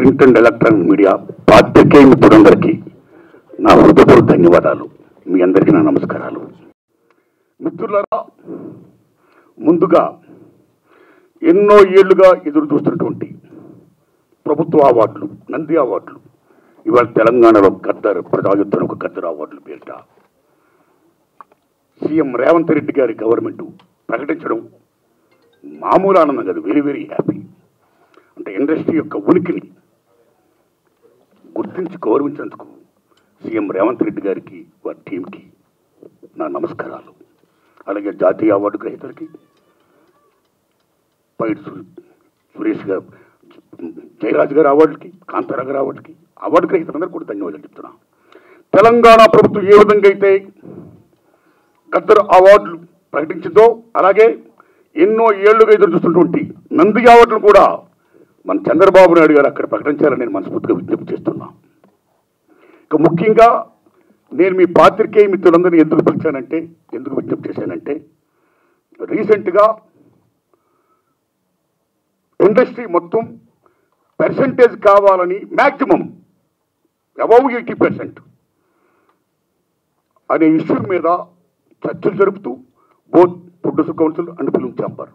Print and electronic media పాత్రికేయ మిత్రులందరికీ నా హృదయపూర్వక ధన్యవాదాలు. మీ అందరికీ నా నమస్కారాలు. మిత్రులారా, ముందుగా ఎన్నో ఏళ్లుగా ఎదురు చూస్తున్నటువంటి ప్రభుత్వ అవార్డులు, నంది అవార్డులు ఇవాళ తెలంగాణలో గద్దర్ ప్రజాయుద్ధం ఒక గద్దర్ అవార్డులు పేరిట సీఎం రేవంత్ రెడ్డి గారి గవర్నమెంట్ ప్రకటించడం మామూలు ఆనందం కాదు, వెరీ వెరీ హ్యాపీ. అంటే ఇండస్ట్రీ యొక్క ఉనికిని గుర్తించి గౌరవించేందుకు సీఎం రేవంత్ రెడ్డి గారికి, వారి టీంకి నా నమస్కారాలు. అలాగే జాతీయ అవార్డు గ్రహీతలకి, పైడి సురేష్ గారు, జయరాజ్ గారి అవార్డులకి, కాంతారా గారి అవార్డుకి, అవార్డు గ్రహీతలందరూ కూడా ధన్యవాదాలు చెప్తున్నా. తెలంగాణ ప్రభుత్వం ఏ విధంగా అయితే గద్దర్ అవార్డులు ప్రకటించిందో, అలాగే ఎన్నో ఏళ్లుగా ఎదురు చూస్తున్నటువంటి నంది అవార్డులు కూడా మన చంద్రబాబు నాయుడు గారు అక్కడ ప్రకటించాలని నేను మనస్ఫూర్తిగా విజ్ఞప్తి చేస్తున్నా. ఇక ముఖ్యంగా నేను మీ పాత్రికేయ మిత్రులందరినీ ఎందుకు పిలిచానంటే, ఎందుకు విజ్ఞప్తి చేశానంటే, రీసెంట్గా ఇండస్ట్రీ మొత్తం పర్సంటేజ్ కావాలని మ్యాక్సిమం అబౌవ్ 80% అనే ఇష్యూ మీద చర్చలు జరుపుతూ both producer council and film chamber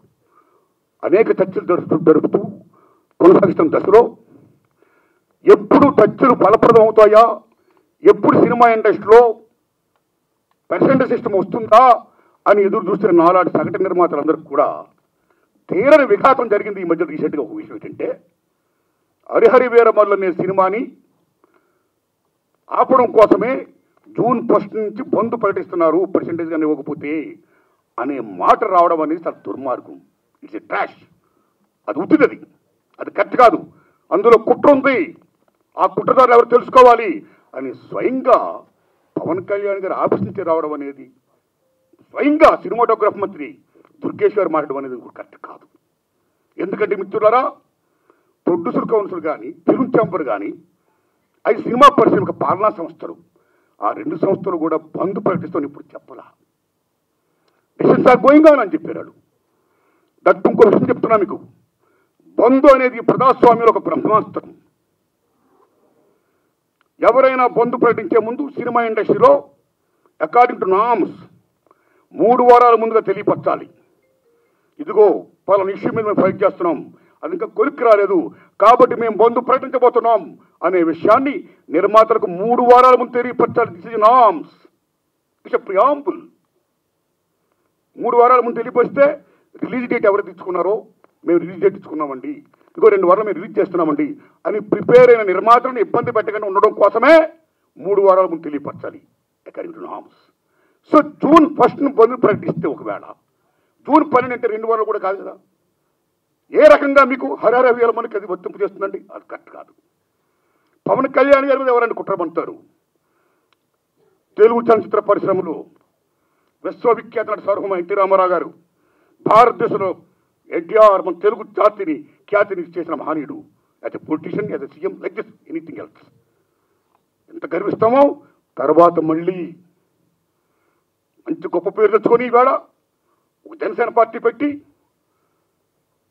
అనేక చర్చలు జరుపుతూ కొనసాగిస్తున్న దశలో ఎప్పుడు చర్చలు ఫలప్రదం అవుతాయా, ఎప్పుడు సినిమా ఇండస్ట్రీలో పర్సెంటేజ్ సిస్టమ్ వస్తుందా అని ఎదురు చూస్తున్న నాలాంటి సగటు నిర్మాతలందరికీ కూడా తీరని విఘాతం జరిగింది. ఈ మధ్య రీసెంట్గా ఒక విషయం ఏంటంటే, హరిహరి వీరమల్లు అనే సినిమాని ఆపడం కోసమే జూన్ 1 నుంచి బంద్ ప్రకటిస్తున్నారు పర్సెంటేజ్ కానీ ఇవ్వకపోతే అనే మాట రావడం అనేది చాలా దుర్మార్గం. It's a trash. అది ఉత్తిది, అది కరెక్ట్ కాదు, అందులో కుట్ర ఉంది, ఆ కుట్రదారులు ఎవరు తెలుసుకోవాలి అని స్వయంగా పవన్ కళ్యాణ్ గారు ఆఫీస్ నుంచి రావడం అనేది, స్వయంగా సినిమాటోగ్రఫీ మంత్రి దుర్గేష్ గారు మాట్లాడడం అనేది కరెక్ట్ కాదు. ఎందుకంటే మిత్రులారా, ప్రొడ్యూసర్ కౌన్సిల్ కానీ, ఫిల్మ్ ఛాంబర్ కానీ, అవి సినిమా పరిశ్రమ పాలనా సంస్థలు, ఆ రెండు సంస్థలు కూడా బంద్ ప్రకటిస్తామని ఇప్పుడు చెప్పలా. డిసిషన్స్ ఆర్ గోయింగ్ ఆన్ అని చెప్పారు. దట్ ఇంకో విషయం చెప్తున్నా మీకు, బంద్ అనేది ప్రజాస్వామ్యంలో ఒక బ్రహ్మాస్త్రం. ఎవరైనా బంద్ ప్రకటించే ముందు సినిమా ఇండస్ట్రీలో అకార్డింగ్ టు నామ్స్ 3 వారాల ముందుగా తెలియపరచాలి. ఇదిగో పలానా ఇష్యూ మీద మేము ఫైట్ చేస్తున్నాం, అది ఇంకా కొలిక్కి రాలేదు కాబట్టి మేము బంద్ ప్రకటించబోతున్నాం అనే విషయాన్ని నిర్మాతలకు 3 వారాల ముందు తెలియపరచాలి. This is norms, it's a preamble. 3 వారాల ముందు తెలియపరిస్తే రిలీజ్ డేట్ ఎవరు తెచ్చుకున్నారో, మేము రిలీజ్ డేట్ ఇచ్చుకున్నామండి, ఇంకో 2 వారాలు మేము రిలీజ్ చేస్తున్నామండి అని ప్రిపేర్ అయిన నిర్మాతలను ఇబ్బంది పెట్టకుండా ఉండడం కోసమే 3 వారాల ముందు తెలియపరచాలి according to norms. So June 1 bandh ప్రకటిస్తే, ఒకవేళ జూన్ 12 అంటే 2 వారాలు కూడా కాదు కదా, ఏ రకంగా మీకు హరిహర వీరమల్లుకి అది వర్తింపు చేస్తుందండి? అది కరెక్ట్ కాదు. పవన్ కళ్యాణ్ గారి మీద ఎవరైనా కుట్రమంటారు? తెలుగు చలనచిత్ర పరిశ్రమలో విశ్వవిఖ్యాత నటి సార్వభౌమ ఎన్టీ రామారావు గారు, భారతదేశంలో ఎన్టీఆర్ మన తెలుగు జాతిని ఖ్యాతిని చేసిన మహనీయుడు. As a politician, as a CM, like this anything else. ఎంత గర్విస్తామో. తర్వాత మళ్ళీ మంచి గొప్ప పేరు తెచ్చుకొని ఈవేళ ఒక జనసేన పార్టీ పెట్టి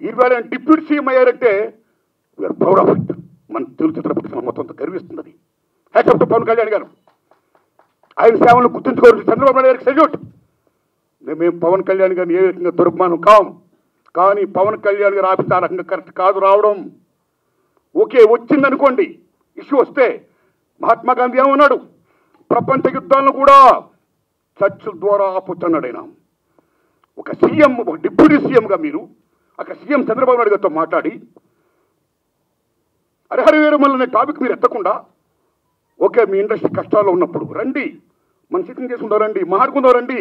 ఈవేళ డిప్యూటీ సీఎం అయ్యారంటే వీఆర్ ప్రౌడ్ ఆఫ్ ఇట్. మన తెలుగు చిత్ర పరిశ్రమ మొత్తం గర్విస్తుంది. Hats off to Pawan Kalyan garu. ఆయన సేవలను గుర్తుంచుకోవాలి. చంద్రబాబు నాయుడు గారికి సెల్యూట్. మేము పవన్ కళ్యాణ్ గారిని ఏ రకంగా దుర్మానం కాం, కానీ పవన్ కళ్యాణ్ గారు ఆఫీస్ ఆ రకంగా కరెక్ట్ కాదు రావడం. ఓకే, వచ్చిందనుకోండి, ఇష్యూ వస్తే మహాత్మా గాంధీ ఏమన్నాడు? ప్రపంచ యుద్ధాలను కూడా చర్చల ద్వారా ఆపొచ్చన్నాడు ఆయన. ఒక సీఎం, ఒక డిప్యూటీ సీఎంగా మీరు అక్కడ సీఎం చంద్రబాబు నాయుడు గారితో మాట్లాడి హరిహర వీరమల్లు అనే టాపిక్ మీరు ఎత్తకుండా, ఓకే మీ ఇండస్ట్రీ కష్టాల్లో ఉన్నప్పుడు రండి, మన సిట్టింగ్ చేసుకుందాం రండి, మాట్లాడుకుందాం రండి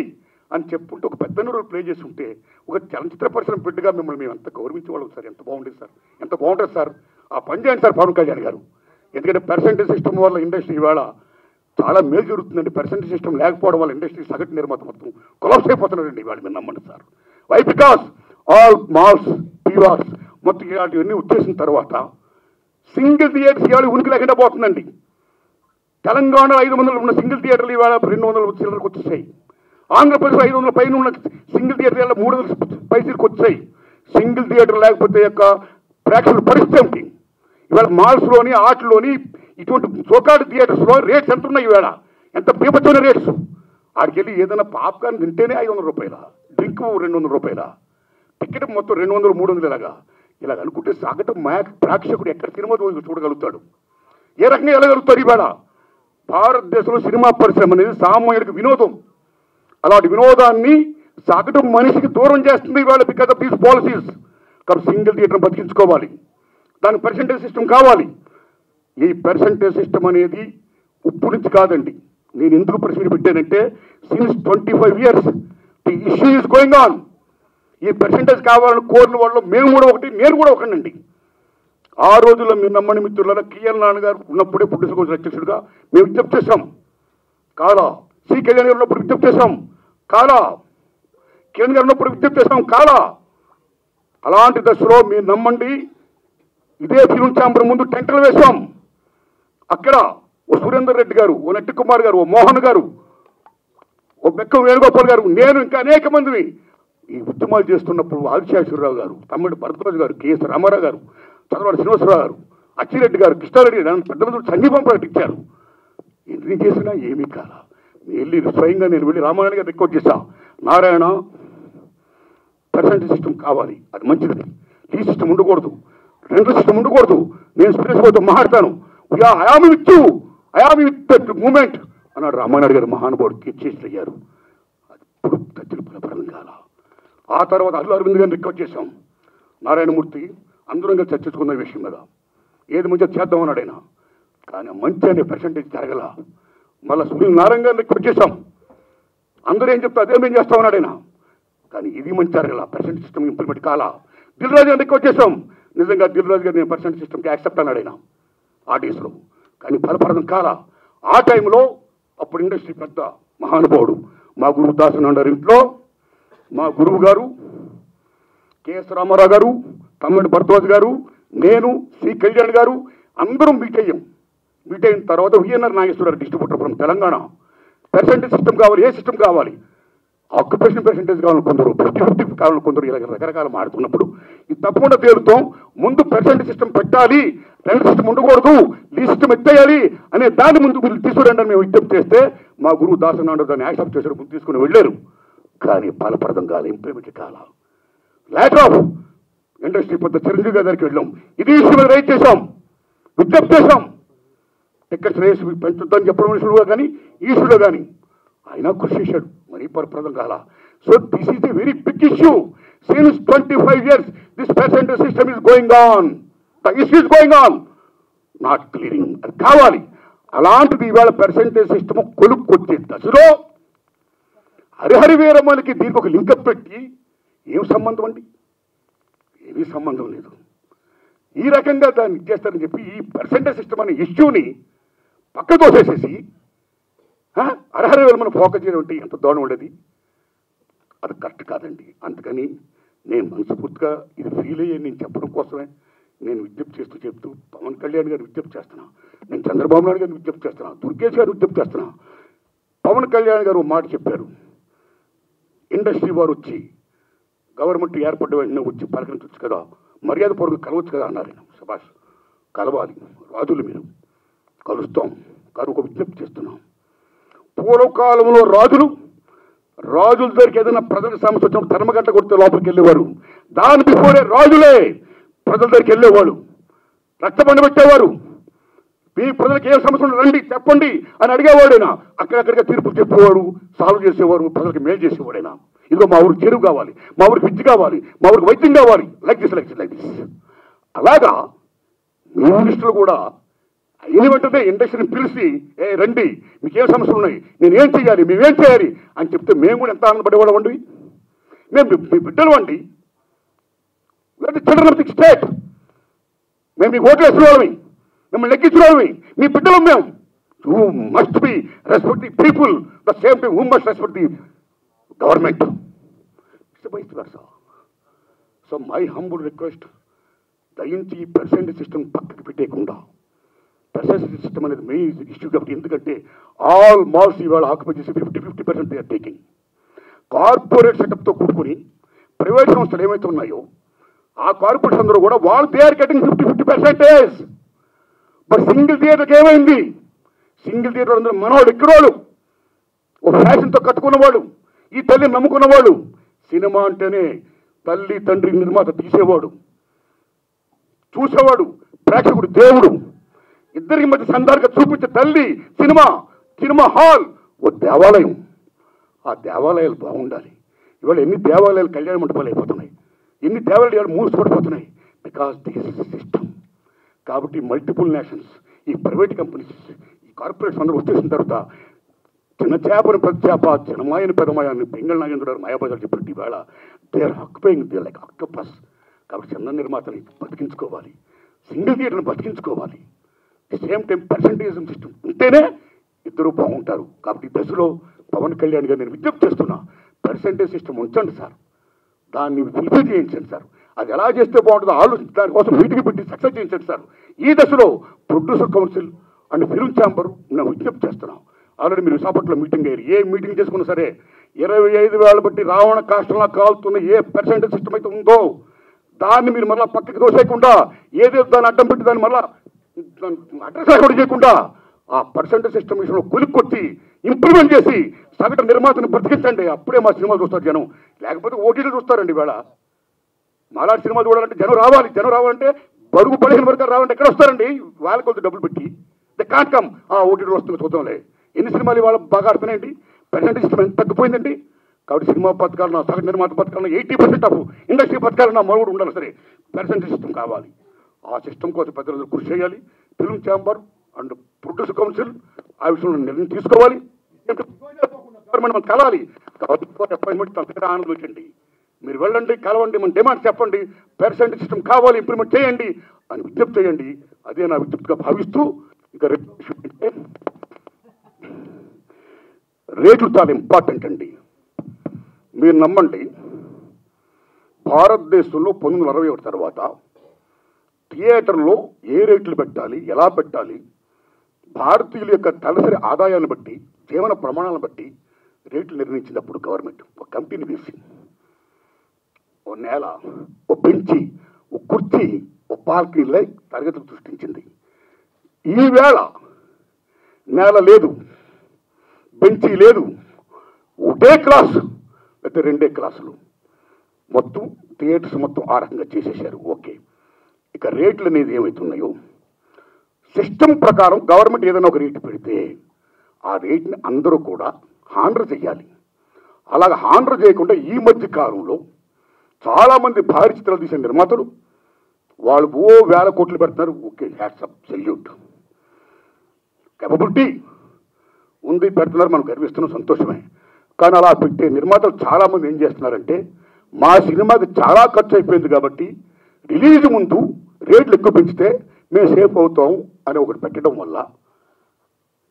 అని చెప్పుకుంటూ ఒక పెద్ద రోల్ ప్లే చేసి ఉంటే, ఒక చలనచిత్ర పరిశ్రమ బిడ్డగా మిమ్మల్ని మేము ఎంత గౌరవించేవాళ్ళం సార్. ఎంత బాగుండేది సార్, ఎంత బాగుంటుంది సార్. ఆ పని చేయండి సార్ పవన్ కళ్యాణ్ గారు. ఎందుకంటే పర్సెంటేజ్ సిస్టమ్ వల్ల ఇండస్ట్రీ ఇవాళ చాలా మేలు జరుగుతుందండి. పర్సెంటేజ్ సిస్టమ్ లేకపోవడం వల్ల ఇండస్ట్రీ సగటు నిర్మాత మొత్తం కొలాప్స్ అయిపోతున్నారండి ఇవాళ. మీరు నమ్మండి sir. Why? Because all malls, PVRs మొత్తం ఇలాంటివన్నీ వచ్చేసిన తర్వాత సింగిల్ థియేటర్స్ ఇవాళ ఉనికి లేకుండా పోతుందండి. తెలంగాణ 500 ఉన్న సింగిల్ థియేటర్లు ఇవాళ 200 చిల్లరకు వచ్చేసాయి. ఆంధ్రప్రదేశ్ 500 పైన ఉన్న సింగిల్ థియేటర్ 300 పైసలకు వచ్చాయి. సింగిల్ థియేటర్ లేకపోతే యొక్క ప్రేక్షకుల పరిస్థితి ఏమిటి? ఇవాళ మాల్స్లోని ఆటల్లోని ఇటువంటి సోకాడు థియేటర్స్లో రేట్స్ ఎంత ఉన్నాయి ఇవాళ, ఎంత బీభత్సమైన రేట్స్. ఆడికి వెళ్ళి ఏదైనా పాప్కార్న్ తింటేనే 500 రూపాయల, డ్రింక్ 200 రూపాయల, టికెట్ మొత్తం 200, 300 ఇలాగ అనుకుంటే సగటు ప్రేక్షకుడు ఎక్కడ సినిమా చూడగలుగుతాడు? ఏ రకంగా వెళ్ళగలుగుతారు? ఇవాళ భారతదేశంలో సినిమా పరిశ్రమ అనేది సామాన్యుడికి వినోదం. అలాంటి వినోదాన్ని సగటు మనిషికి దూరం చేస్తుంది ఇవాళ బికాస్ ఆఫ్ దీస్ పాలసీస్. కాబట్టి సింగిల్ థియేటర్ బతికించుకోవాలి, దానికి పర్సెంటేజ్ సిస్టమ్ కావాలి. ఈ పర్సెంటేజ్ సిస్టమ్ అనేది ఇప్పుడు నుంచి కాదండి. నేను ఎందుకు ప్రశ్న పెట్టానంటే since 25 years the issue is going on. ఈ పర్సెంటేజ్ కావాలని కోరిన వాళ్ళు మేము కూడా ఒకటి, నేను కూడా ఒకటండి. ఆ రోజుల్లో మీరు నమ్మని మిత్రుల కిఎల్ నాన్నగారు ఉన్నప్పుడే ప్రొడ్యూసర్ కౌన్సిల్ అధ్యక్షుడిగా మేము విజ్ఞప్తి చేశాం. కాలా సి కళ్యాణ్ గారు ఉన్నప్పుడు విజ్ఞప్తి చేశాం. కాలా కిరణ్ గారు ఉన్నప్పుడు విజ్ఞప్తి చేశాం. కాలా అలాంటి దశలో మీరు నమ్మండి, ఇదే ఫిల్మ్ ఛాంబర్ ముందు టెంటలు వేశాం. అక్కడ ఓ సురేందర్ రెడ్డి గారు, ఓ నట్టి కుమార్ గారు, ఓ మోహన్ గారు, ఓ బెక్క వేణుగోపాల్ గారు, నేను ఇంకా అనేక మందిని ఈ ఉద్యమాలు చేస్తున్నప్పుడు ఆదిశేషవరరావు గారు, తమ్ముడు భరద్వాజ్ గారు, కెఎస్ రామారావు గారు, చంద్రబాబు శ్రీనివాసరావు గారు, అచ్చిరెడ్డి గారు, కృష్ణారెడ్డి గారు పెద్ద మంది సంగీతం ప్రకటించారు. ఎన్ని చేసినా ఏమీ కాల. వెళ్ళి స్వయంగా నేను వెళ్ళి రామారాయణ గారు రిక్వెస్ట్ చేశా, నారాయణ పర్సెంటేజ్ సిస్టమ్ కావాలి, అది మంచిది. ఈ సిస్టమ్ ఉండకూడదు, రెండో సిస్టమ్ ఉండకూడదు. నేను స్పీకర్తో మాట్లాడతాను, I am with you, I am with that moment అన్నాడు రామారాయణ గారు. మహానుభావుడు చేసి అయ్యారు. అది ఇప్పుడు తచ్చిన ఫలపరం కాల. ఆ తర్వాత అల్లు అరవింద్ గారిని రిక్వెస్ట్ చేశాం, నారాయణమూర్తి అందరం చర్చించుకున్న విషయం మీద ఏది మంచిగా చేద్దామన్నాడు ఆయన. కానీ మంచి అనే పర్సెంటేజ్ జరగల. మళ్ళీ సునీల్ నారాయణ గారిని రిక్వెస్ట్ చేశాం, అందరూ ఏం చెప్తా అదే మేము చేస్తామన్నాడు ఆయన. కానీ ఇది మంచి జరగల, పర్సెంటేజ్ సిస్టమ్ ఇంప్లిమెంట్ కాలా. దిల్ రాజు గారిని రిక్వెస్ట్ చేశాం, నిజంగా దిల్ రాజు గారు నేను పర్సెంటేజ్ సిస్టమ్కి యాక్సెప్ట్ అన్నాడు ఆయన ఆర్టీస్లో. కానీ ఫలప్రదం కాలా. ఆ టైంలో అప్పుడు ఇండస్ట్రీ పెద్ద మహానుభావుడు మా గురువు దాసనాండారు ఇంట్లో మా గురువు గారు కెఎస్ రామారావు గారు, తమ్ముడు భరద్వాజ్ గారు, నేను, సి కళ్యాణ్ గారు అందరం మీట్ అయ్యాం. మీట్ అయిన తర్వాత VNR Nageswararao distributor from Telangana, percentage system కావాలి, ఏ సిస్టమ్ కావాలి, ఆక్యుపేషన్ పర్సెంటేజ్ కావాలని కొందరు, 50-50 కావాలని కొందరు, ఇలా రకరకాల మాడుతున్నప్పుడు ఇది తప్పకుండా తేలుతాం. ముందు పర్సెంటేజ్ సిస్టమ్ పెట్టాలి, రెండు సిస్టమ్ ఉండకూడదు, లీ సిస్టమ్ ఎత్తేయాలి అనే దాని ముందు మీరు తీసుకురండి అని మేము విజ్ఞప్తి చేస్తే మా గురువు దాసనాండ దాన్ని యాక్సెప్ట్ చేశారు, ముందు తీసుకుని వెళ్ళారు. కానీ ఫలప్రదం కాదు, ఇంప్లిమెంట్ కాల. లేటర్ ఆఫ్ ఇండస్ట్రీ పెద్ద చిరంజీవి గారికి వెళ్ళాం, ఇది ఇష్యూ మీద రైట్ చేశాం, విజ్ఞప్తి చేశాం. టికెట్స్ రేస్ పెంచుద్దని చెప్పడం ఇష్యూలో కానీ ఈ ఇష్యూలో కానీ ఆయన కృషి చేశాడు, మరీ ఫలప్రదం కాల. So this is a very big issue. Since 25 years this percentage system is going on, the issue is going on, not clearing. అది కావాలి. అలాంటిది ఇవాళ పర్సెంటేజ్ సిస్టమ్ కొలుక్కొచ్చే దశలో హరిహరి వీరమ్మలకి దీనికి ఒక లింకప్ పెట్టి ఏం సంబంధం అండి? ఏమీ సంబంధం లేదు. ఈ రకంగా దాన్ని ఇచ్చేస్తారని చెప్పి ఈ పర్సెంటేజ్ సిస్టమ్ అనే ఇష్యూని పక్క తోసేసేసి హరిహరి వీరమ్మను ఫోకస్ చేయడం అంటే ఎంత దూరం ఉండేది? అది కరెక్ట్ కాదండి. అందుకని నేను మనస్ఫూర్తిగా ఇది ఫీల్ అయ్యే నేను చెప్పడం కోసమే నేను విజ్ఞప్తి చెప్తూ పవన్ కళ్యాణ్ గారిని విజ్ఞప్తి చేస్తున్నా, నేను చంద్రబాబు నాయుడు గారిని విజ్ఞప్తి చేస్తున్నా, దుర్గేష్ గారిని విజ్ఞప్తి చేస్తున్నా. పవన్ కళ్యాణ్ గారు మాట చెప్పారు, ఇండస్ట్రీ వారు వచ్చి గవర్నమెంట్ ఏర్పడ్డ వెంటనే వచ్చి పలకరించవచ్చు కదా, మర్యాద పూర్వక కలవచ్చు కదా అన్నారు. సభాష్, కలవాలి రాజులు, మీరు కలుస్తాం. కానీ ఒక విజ్ఞప్తి చేస్తున్నాం, పూర్వకాలంలో రాజుల దగ్గరికి ఏదైనా ప్రజలకు సమస్య వచ్చినప్పుడు ధర్మగంట కొడితే లోపలికి వెళ్ళేవారు. దాని బిఫోరే రాజులే ప్రజల దగ్గరికి వెళ్ళేవాళ్ళు, రక్తబండ పెట్టేవారు. మీ ప్రజలకు ఏ సమస్య రండి చెప్పండి అని అడిగేవాడైనా, అక్కడక్కడిగా తీర్పులు చెప్పేవాడు, సాల్వ్ చేసేవారు, ప్రజలకు మేలు చేసేవాడైనా. ఇదిగో మా ఊరికి చెరువు కావాలి, మా ఊరికి విద్య కావాలి, మా ఊరికి వైద్యం కావాలి, లైక్ దిస్. అలాగా మీ మినిస్టర్లు కూడా అయిన వెంటనే ఇండస్ట్రీని పిలిచి రండి, మీకేం సమస్యలు ఉన్నాయి, నేనేం చేయాలి, మేమేం చేయాలి అని చెప్తే మేము కూడా ఎంత ఆనందపడేవాళ్ళం అండి. మేము మీ బిడ్డలు అండి, చిల్డ్రన్ ఆఫ్ ది స్టేట్. మేము మీకు ఓట్లు వేసిన వాళ్ళమి, మిమ్మల్ని లెక్కించిన వాళ్ళమి, మీ బిడ్డలు మేము. You must be respect the people the same time who must respect the government. So my humble request, దయించి ఈ పర్సెంటేజ్ సిస్టమ్ పక్కకి పెట్టేయకుండా, పర్సెంటేజ్ సిస్టమ్ అనేది మెయిన్ ఇష్యూ కాబట్టి. ఎందుకంటే ఆల్ మాల్స్ ఇవాళ ఆక్యుపై చేసి 50% దే ఆర్ టేకింగ్. కార్పొరేట్ సెటప్తో కూడుకుని ప్రైవేట్ సంస్థలు ఏమైతే ఉన్నాయో ఆ కార్పొరేట్స్ అందరూ కూడా వాళ్ళు దే ఆర్ గెటింగ్ 50% మరి సింగిల్ థియేటర్కి ఏమైంది? సింగిల్ థియేటర్ అందరూ మనవాడు ఎక్కడోళ్ళు, ఒక ఫ్యాషన్తో కట్టుకున్నవాడు, ఈ తల్లిని నమ్ముకున్నవాడు. సినిమా అంటేనే తల్లి తండ్రి నిర్మాత తీసేవాడు, చూసేవాడు ప్రేక్షకుడు దేవుడు. ఇద్దరికి మధ్య సందర్గా చూపించే తల్లి సినిమా, సినిమా హాల్ ఓ దేవాలయం. ఆ దేవాలయాలు బాగుండాలి. ఇవాళ ఎన్ని దేవాలయాలు కళ్యాణ మండపాలు అయిపోతున్నాయి, ఎన్ని దేవాలయాలు మూసిపడిపోతున్నాయి. Because this is system. కాబట్టి మల్టిపుల్ నేషన్స్, ఈ ప్రైవేట్ కంపెనీస్, ఈ కార్పొరేట్స్ అందరూ వచ్చేసిన తర్వాత చిన్న చేపని పెద్ద చేప, చిన్నమాయని పెద్దమాయాన్ని బెంగళ నాగేంద్ర మాయాబజార్ చెప్పినట్టు ఈవేళ they are occupying, they like octopus. కాబట్టి చిన్న నిర్మాతని బతికించుకోవాలి, సింగిల్ థియేటర్ని బతికించుకోవాలి. The same time percentage system ఉంటేనే ఇద్దరు బాగుంటారు. కాబట్టి దశలో పవన్ కళ్యాణ్ గారు నేను విజ్ఞప్తి చేస్తున్నా, పర్సంటేజ్ సిస్టమ్ ఉంచండి సార్, దాన్ని ఫుల్ఫిల్ చేయించండి సార్. అది ఎలా చేస్తే బాగుంటుందో ఆలోచించి దానికోసం మీటింగ్ పెట్టి సక్సెస్ చేయించండి సార్. ఈ దశలో producer council and film chamber నేను విజ్ఞప్తి చేస్తున్నాం. ఆల్రెడీ మీరు విశాఖపట్నంలో మీటింగ్ అయ్యారు. ఏ మీటింగ్ చేసుకున్నా సరే 25,000 బట్టి రావణ కాష్టంలా కాలుతున్న ఏ పర్సెంటేజ్ సిస్టమ్ అయితే ఉందో దాన్ని మీరు మళ్ళీ పక్కకి దోసేయకుండా, ఏదేదో దాన్ని అడ్డం పెట్టి దాన్ని మళ్ళీ అడ్రస్ కూడా చేయకుండా ఆ పర్సెంటేజ్ సిస్టమ్ విషయంలో కొలిక్కొచ్చి ఇంప్లిమెంట్ చేసి సగటు నిర్మాతను బ్రతికించండి. అప్పుడే మా సినిమాలు చూస్తారు జనం, లేకపోతే ఓటీలు చూస్తారండి. ఈవేళ మాలాంటి సినిమాలు చూడాలంటే జనం రావాలి. జనం రావాలంటే బడుగు పదిహేను వరకు రావాలంటే ఎక్కడ వస్తారండి? వాళ్ళకి కొంత డబ్బులు పెట్టి ద కాంట్ కమ్. ఓటీలు వస్తుంది చూద్దాంలే. ఎన్ని సినిమాలు ఇవాళ బాగా ఆడుతున్నాయండి? పర్సెంటేజ్ సిస్టమ్ ఎంత తగ్గిపోయిందండి. కాబట్టి సినిమా పథకాలను, సగటు నిర్మాత పథకాలను 80% ఆఫ్ ఇండస్ట్రీ పథకాలను మరుగుడు ఉండాలి. సరే, పర్సెంటేజ్ సిస్టమ్ కావాలి. ఆ సిస్టమ్ కోసం పెద్దలు కృషి చేయాలి. Film chamber and producer council ఆ విషయంలో నిర్ణయం తీసుకోవాలి. గవర్నమెంట్ మనం కలాలి. అపాయింట్మెంట్ అంతగా ఆనందం వచ్చింది. మీరు వెళ్ళండి, కలవండి, మన డిమాండ్ చెప్పండి, పర్సెంటేజ్ సిస్టమ్ కావాలి, ఇంప్లిమెంట్ చేయండి అని విజ్ఞప్తి చేయండి. అదే నా విజ్ఞప్తిగా భావిస్తూ ఇక రేట్లు చాలా ఇంపార్టెంట్ అండి. మీరు నమ్మండి, భారతదేశంలో 1961 తర్వాత థియేటర్లో ఏ రేట్లు పెట్టాలి, ఎలా పెట్టాలి, భారతీయుల యొక్క తలసరి ఆదాయాన్ని బట్టి, జీవన ప్రమాణాలను బట్టి రేట్లు నిర్ణయించినప్పుడు గవర్నమెంట్ ఒక కమిటీని వేసి ఓ నేల, ఓ బెంచి, ఓ కుర్చీ, ఓ పార్కింగ్లై తరగతులు సృష్టించింది. ఈవేళ నేల లేదు, బెంచీ లేదు, ఒకటే క్లాసు లేకపోతే 2 క్లాసులు, మొత్తం థియేటర్స్ మొత్తం ఆ రకంగా చేసేసారు. ఓకే, ఇక రేట్లు అనేది ఏమవుతున్నాయో సిస్టమ్ ప్రకారం గవర్నమెంట్ ఏదైనా ఒక రేటు పెడితే ఆ రేట్ని అందరూ కూడా హాండర్ చేయాలి. అలాగే హాండర్ చేయకుండా ఈ మధ్య కాలంలో చాలామంది భారీ చిత్రాలు తీసే నిర్మాతలు వాళ్ళు ఓ 1000 కోట్లు పెడుతున్నారు. ఓకే, హ్యాట్సప్, సెల్యూట్, కేపబిలిటీ ఉంది, పెడుతున్నారు, మనం గర్విస్తున్నాం, సంతోషమే. కానీ అలా పెట్టే నిర్మాతలు చాలామంది ఏం చేస్తున్నారంటే, మా సినిమాకి చాలా ఖర్చు అయిపోయింది కాబట్టి రిలీజ్ ముందు రేట్లు ఎక్కువ పెంచితే మేము సేఫ్ అవుతాం అని ఒకటి పెట్టడం వల్ల,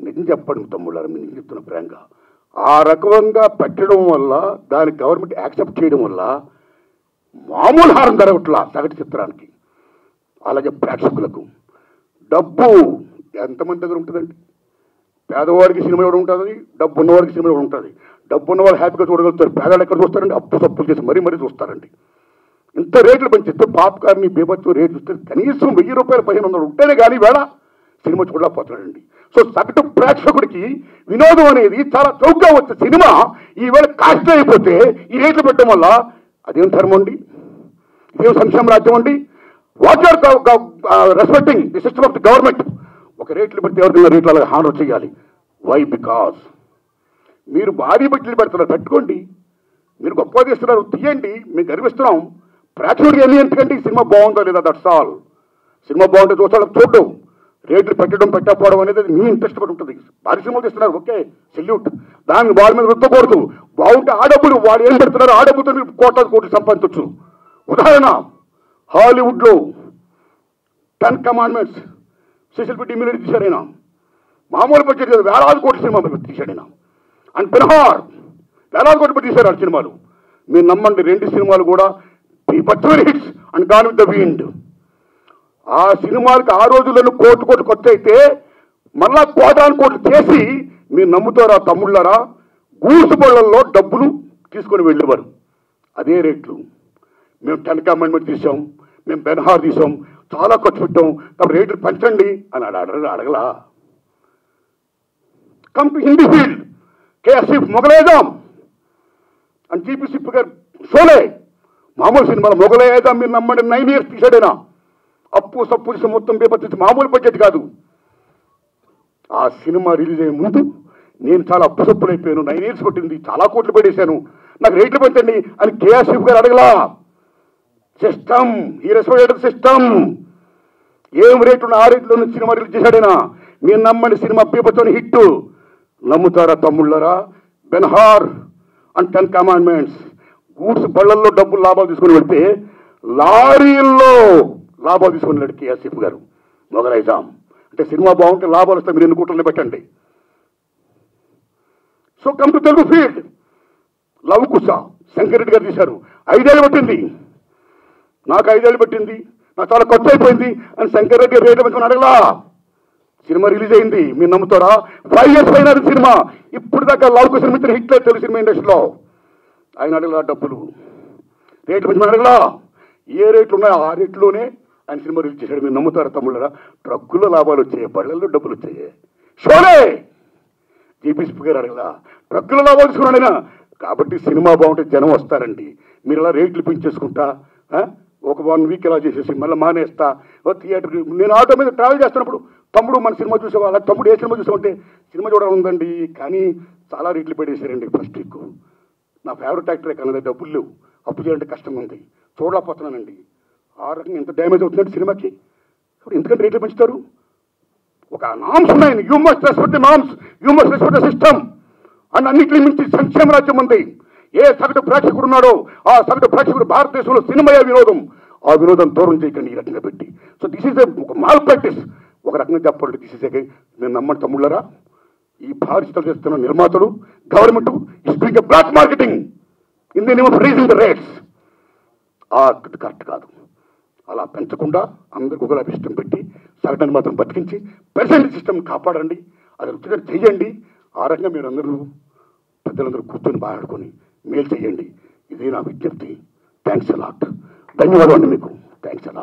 నిజం చెప్పండి తమ్ముళ్ళారు, మీరు నిజం చెప్తున్న ప్రేంగా, ఆ రకంగా పెట్టడం వల్ల, దాన్ని గవర్నమెంట్ యాక్సెప్ట్ చేయడం వల్ల మామూలు హారం జరగట్లా సగటు చిత్రానికి. అలాగే ప్రేక్షకులకు డబ్బు ఎంతమంది దగ్గర ఉంటుందండి? పేదవాడికి సినిమా ఎవరు ఉంటుంది, డబ్బు ఉన్నవాడికి సినిమా ఎవరు ఉంటుంది. డబ్బు ఉన్నవాళ్ళు హ్యాపీగా చూడగలుగుతారు, పేదవాళ్ళు ఎక్కడ చూస్తారండి? అప్పు తప్పులు చేసి మరీ చూస్తారండి. ఇంత రేట్లు పెంచిస్తే పాప్కార్న్ బీభత్సం రేట్లు చూస్తే కనీసం 1000 రూపాయలు 1500 ఉంటేనే కానీ వేళ సినిమా చూడలేకపోతున్నాడండి. సో సగటు ప్రేక్షకుడికి వినోదం అనేది చాలా చౌకగా వచ్చే సినిమా ఈవేళ కాస్ట్ అయిపోతే ఈ రేట్లు పెట్టడం వల్ల అదేం ధర్మం అండి? ఇదేం సంక్షేమ రాజ్యం అండి? What are respecting the system of the government. ఒక రేట్లు పెడితే ఎవరికైనా రేట్లు అలాగే హానర్ చేయాలి. వై? బికాస్ మీరు భారీ బట్టలు పెడుతున్నారు, పెట్టుకోండి. మీరు గొప్ప తీస్తున్నారు, తీయండి, మేము గర్విస్తున్నాం. ప్రేక్షకుడికి ఎన్ని ఎందుకంటే సినిమా బాగుందో లేదా, దట్స్ ఆల్. సినిమా బాగుంటే చూస్తాడు, చూడడం. రేట్లు పెట్టడం పెట్టకపోవడం అనేది మీ ఇంట్రెస్ట్ పడి ఉంటుంది. భారీ సినిమాలు తీస్తున్నారు, ఓకే, సెల్యూట్. దాన్ని వాళ్ళ మీద రుద్దకూడదు. బాగుంటే ఆ డబ్బులు వాళ్ళు ఏం పెడుతున్నారు, ఆ డబ్బుతో మీరు కోట్లు సంపాదించవచ్చు. ఉదాహరణ, హాలీవుడ్లో 10 కమాండ్మెంట్స్ స్పెషల్ పెట్టి ఇమ్యూనిటీ తీశాడైనా, మామూలు బడ్జెట్ కదా, వేలాది కోట్ల సినిమా తీశాడైనా. అండ్ బెన్హార్ వేలాది కోట్లు పెట్టి తీశారు ఆ సినిమాలు. మీరు నమ్మండి, 2 సినిమాలు కూడా hits and gone with the wind. ఆ సినిమాలకి ఆ రోజుల్లో కోట్లు ఖర్చు అయితే మళ్ళా కోట్లు చేసి మీరు నమ్ముతారా తమ్ముళ్ళారా, గూసు బళ్ళల్లో డబ్బులు తీసుకొని వెళ్ళేవారు. అదే రేట్లు. మేము 10 కమాండ్మెంట్ తీసాం, మేము బెన్హార్ తీసాం, చాలా ఖర్చు పెట్టాం కాబట్టి రేట్లు పెంచండి అని అడగలా. కమ్ టు హిందీ ఫీల్డ్, కేఎస్ఎఫ్ మొగలేదాం అని జీపీ సిప్ గారు షోలే మామూలు సినిమాలో మొగలేదాం మీరు నమ్మండి 9 years తీసాడైనా. అప్పు సప్పు చేసి మొత్తం పేపర్ మామూలు బడ్జెట్ కాదు. ఆ సినిమా రిలీజ్ అయ్యే ముందు నేను చాలా అప్పు సప్పులైపోయాను, 9 years పట్టింది, చాలా కోట్లు పడేశాను, నాకు రేట్లు పెంచండి అని కేఎస్ఎఫ్ గారు అడగలా. సిస్టమ్, ఈ రెస్పెక్టెడ్ సిస్టమ్, ఏం రేట్లు ఆ రేట్లో సినిమా రిలీజ్ చేశాడైనా. మీరు నమ్మండి సినిమా పేపర్తో హిట్. నమ్ముతారా తమ్ముళ్ళరా? బెన్హార్ అండ్ 10 Commandments గూడ్స్ బళ్ళల్లో డబ్బులు లాభాలు తీసుకుని వెళ్తే లారీల్లో లాభాలు తీసుకుని వెళ్ళాడు కేఎస్ఎఫ్ గారు. మొగలైజాం అంటే సినిమా బాగుంటే లాభాలు వస్తే మీరు 2 కోట్లని పెట్టండి. So come to Telugu field, Lava Kusa Shankar Reddy garu తీశారు. 5 ఏళ్ళు పట్టింది, నాకు 5 ఏళ్ళు పట్టింది, నాకు చాలా ఖర్చు అయిపోయింది అని శంకర్ రెడ్డి గారు రేట్లు పెంచుకుని అడగలా. సినిమా రిలీజ్ అయింది, మీరు నమ్ముతారా? 5 years పైన సినిమా. ఇప్పుడు దాకా లవ్ కుశ మిత్ర హిట్ లేదు తెలుగు సినిమా ఇండస్ట్రీలో. ఆయన అడగలా డబ్బులు, రేట్లు పెంచుకుని అడగలా. ఏ రేట్లు ఉన్నాయో ఆ రేట్లోనే ఆయన సినిమా రిలీజ్ చేశాడు. మీరు నమ్ముతారా తమ్ముళ్ళరా? ట్రక్కుల్లో లాభాలు వచ్చాయి, బళ్ళల్లో డబ్బులు వచ్చాయి. షోలే జీపీ సిప్ గారు అడగలా, ట్రక్కుల లాభాలు తీసుకున్నాడైనా. కాబట్టి సినిమా బాగుంటే జనం వస్తారండి. మీరు ఇలా రేట్లు పెంచేసుకుంటా ఒక 1 week ఇలా చేసేసి మళ్ళీ మానేస్తా. థియేటర్కి నేను ఆటో మీద ట్రావెల్ చేస్తున్నప్పుడు తమ్ముడు మన సినిమా చూసేవా, అలా తమ్ముడు ఏ సినిమా చూసామంటే సినిమా చూడాలి ఉందండి కానీ చాలా రేట్లు పెట్టేశారండి ఫస్ట్ వీక్. నా ఫేవరెట్ యాక్టరే కానీ డబ్బులు లేవు, అప్పు చేయాలంటే కష్టంగా ఉంది, చూడలేకపోతున్నానండి. ఆ రకంగా ఎంత డ్యామేజ్ అవుతుందండి సినిమాకి. ఇప్పుడు ఎందుకంటే రేట్లు పెంచుతారు? ఒక నామ్స్ ఉన్నాయి. You must respect the norms, you must respect the system. And అన్నింటినీ మించి సంక్షేమ రాజ్యం ఉంది. ఏ సగటు ప్రేక్షకుడు ఉన్నాడో ఆ సగటు ప్రేక్షకుడు భారతదేశంలో సినిమాయే వినోదం. ఆ వినోదం దూరం చేయకండి ఈ రకంగా పెట్టి. సో దిస్ ఈజ్ ఒక మాల్ ప్రాక్టీస్. ఒక రకంగా చెప్పండి, దిస్ ఈజ్ నేను నమ్మండి తమ్ముళ్ళరా, ఈ భారీ చిత్రాలు చేస్తున్న నిర్మాతలు, government is doing a black marketing in the name of rising the rates. Correct కాదు. అలా పెంచకుండా అందరికి ఒకలా ఇష్టం పెట్టి సగటాన్ని మాత్రం బతికించి ప్రెసెంట్ సిస్టమ్ కాపాడండి. అది రుచిగా చెయ్యండి. ఆ రకంగా మీరు అందరూ పెద్దలందరూ కూర్చొని మాట్లాడుకొని మేలు చేయండి. ఇదే నా విజ్ఞప్తి. Thanks a lot. ధన్యవాదాలు అండి మీకు. Thanks a lot.